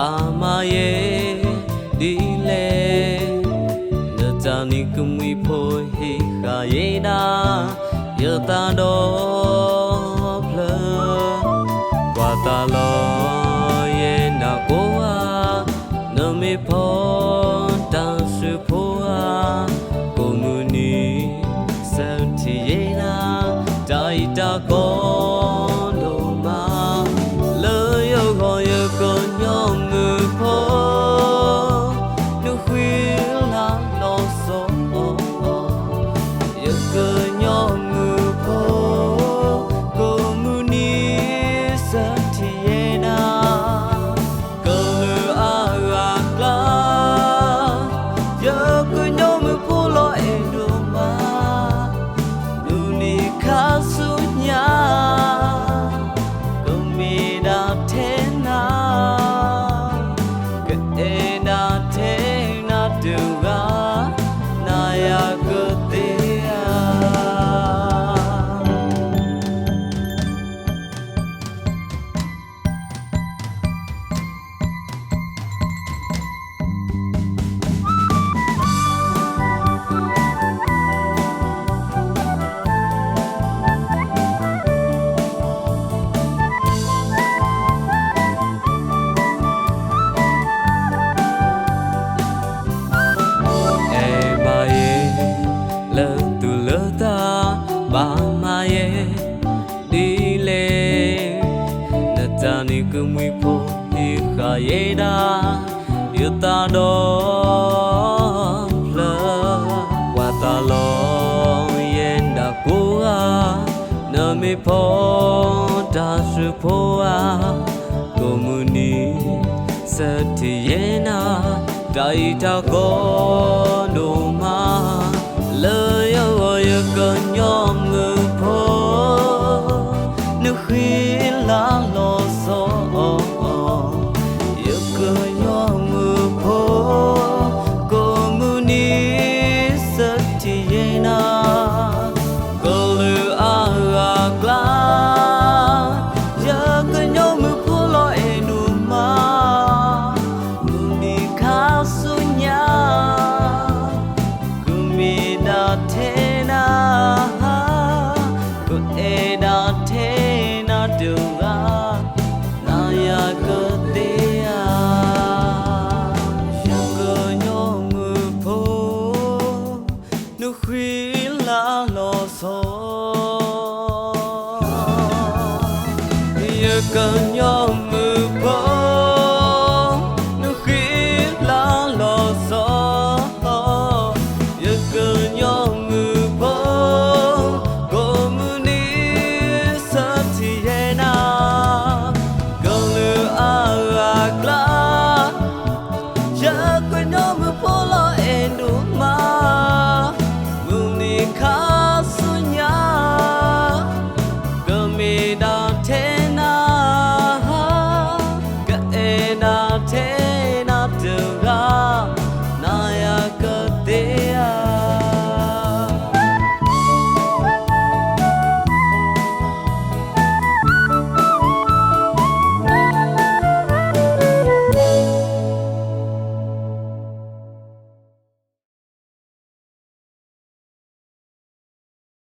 Bama ye dile Natani kumwi po hi ka ye na Yata do pla Wata lo ye na koa Nami po ta su po a Komuni sauti ye na Daita ko no ma Lo yo ko yo ko nyom Bama ye dile Natani kumwi po hi ka ye da Yuta do pla Wata lo ye na koa Nami po ta su po a Komuni sati ye na Daita ko no ma Lo yo yo ko nyom ngu po Nu khi la lo so Yo ko nyom ngu po Ko mu ni sa ti ye na Ko lu a gla Yo ko nyom ngu po lo e nu ma Nu ni ka su nya Cần nhom mưa po nước khi lá lò gió yêu cần nhom mưa po có mưa ní sát thì ye na cầu lửa à gla giờ cần nhom mưa po lo en đủ mà mưa ní khá sunya cầu mi đào thế Te